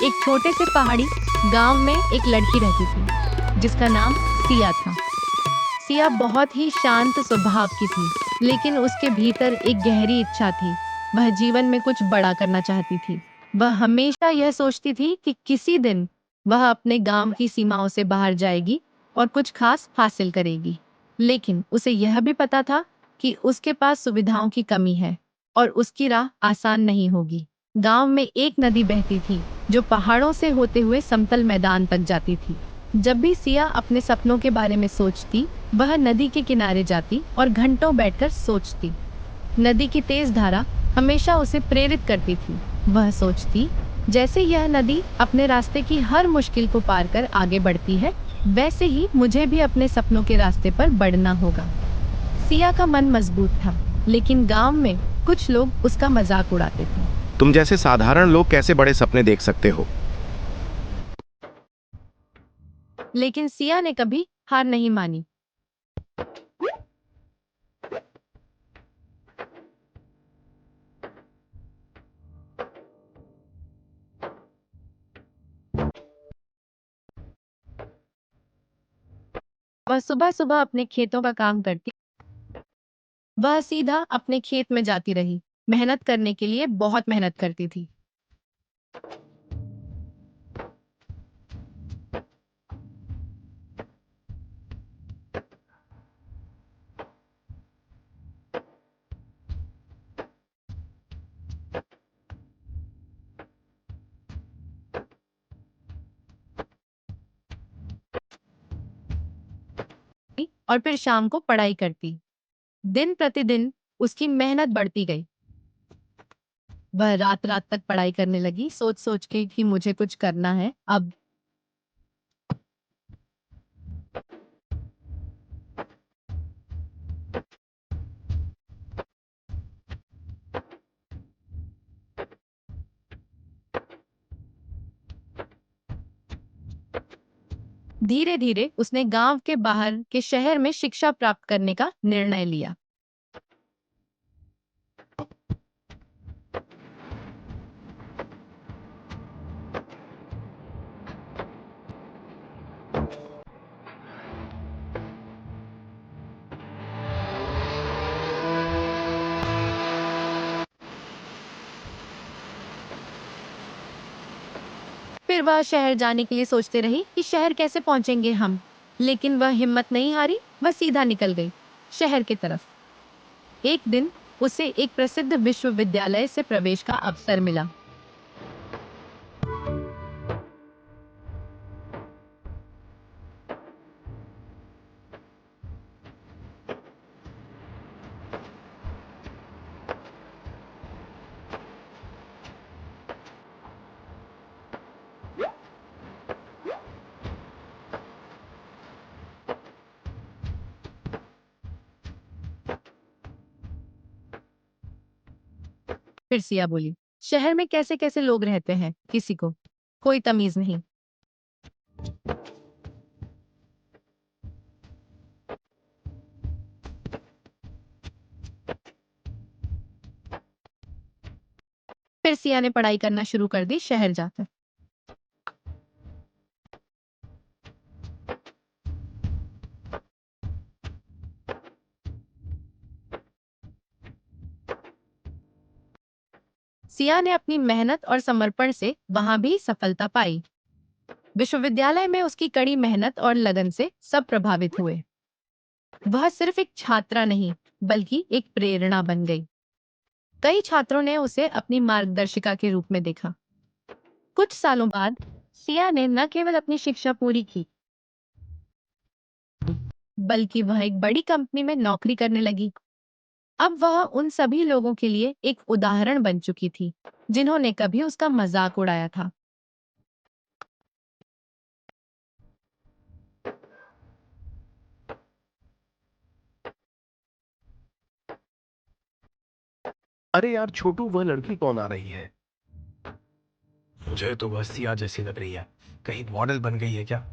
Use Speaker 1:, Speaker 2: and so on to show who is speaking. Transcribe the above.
Speaker 1: एक छोटे से पहाड़ी गांव में एक लड़की रहती थी जिसका नाम सिया था। सिया बहुत ही शांत स्वभाव की थी, लेकिन उसके भीतर एक गहरी इच्छा थी। वह जीवन में कुछ बड़ा करना चाहती थी। वह हमेशा यह सोचती थी कि किसी दिन वह अपने गांव की सीमाओं से बाहर जाएगी और कुछ खास हासिल करेगी। लेकिन उसे यह भी पता था कि उसके पास सुविधाओं की कमी है और उसकी राह आसान नहीं होगी। गांव में एक नदी बहती थी जो पहाड़ों से होते हुए समतल मैदान तक जाती थी। जब भी सिया अपने सपनों के बारे में सोचती, वह नदी के किनारे जाती और घंटों बैठकर सोचती। नदी की तेज धारा हमेशा उसे प्रेरित करती थी। वह सोचती, जैसे यह नदी अपने रास्ते की हर मुश्किल को पार कर आगे बढ़ती है, वैसे ही मुझे भी अपने सपनों के रास्ते पर बढ़ना होगा। सिया का मन मजबूत था, लेकिन गांव में कुछ लोग उसका मजाक उड़ाते थे।
Speaker 2: तुम जैसे साधारण लोग कैसे बड़े सपने देख सकते हो?
Speaker 1: लेकिन सिया ने कभी हार नहीं मानी। वह सुबह सुबह अपने खेतों का काम करती। वह सीधा अपने खेत में जाती रही। मेहनत करने के लिए बहुत मेहनत करती थी। और फिर शाम को पढ़ाई करती। दिन प्रतिदिन उसकी मेहनत बढ़ती गई। वह रात रात तक पढ़ाई करने लगी, सोच सोच के कि मुझे कुछ करना है अब। धीरे धीरे उसने गांव के बाहर के शहर में शिक्षा प्राप्त करने का निर्णय लिया। फिर वह शहर जाने के लिए सोचते रही कि शहर कैसे पहुंचेंगे हम। लेकिन वह हिम्मत नहीं हारी। वह सीधा निकल गई शहर की तरफ। एक दिन उसे एक प्रसिद्ध विश्वविद्यालय से प्रवेश का अवसर मिला। फिर सिया बोली, शहर में कैसे कैसे लोग रहते हैं, किसी को कोई तमीज नहीं। फिर सिया ने पढ़ाई करना शुरू कर दी शहर जाकर। सिया ने अपनी मेहनत और समर्पण से वहां भी सफलता पाई। विश्वविद्यालय में उसकी कड़ी मेहनत और लगन से सब प्रभावित हुए। वह सिर्फ एक छात्रा नहीं, बल्कि एक प्रेरणा बन गई। कई छात्रों ने उसे अपनी मार्गदर्शिका के रूप में देखा। कुछ सालों बाद सिया ने न केवल अपनी शिक्षा पूरी की, बल्कि वह एक बड़ी कंपनी में नौकरी करने लगी। अब वह उन सभी लोगों के लिए एक उदाहरण बन चुकी थी जिन्होंने कभी उसका मजाक उड़ाया था।
Speaker 3: अरे यार छोटू, वह लड़की कौन आ रही है?
Speaker 4: मुझे तो बस सिया जैसी लग रही है। कहीं मॉडल बन गई है क्या?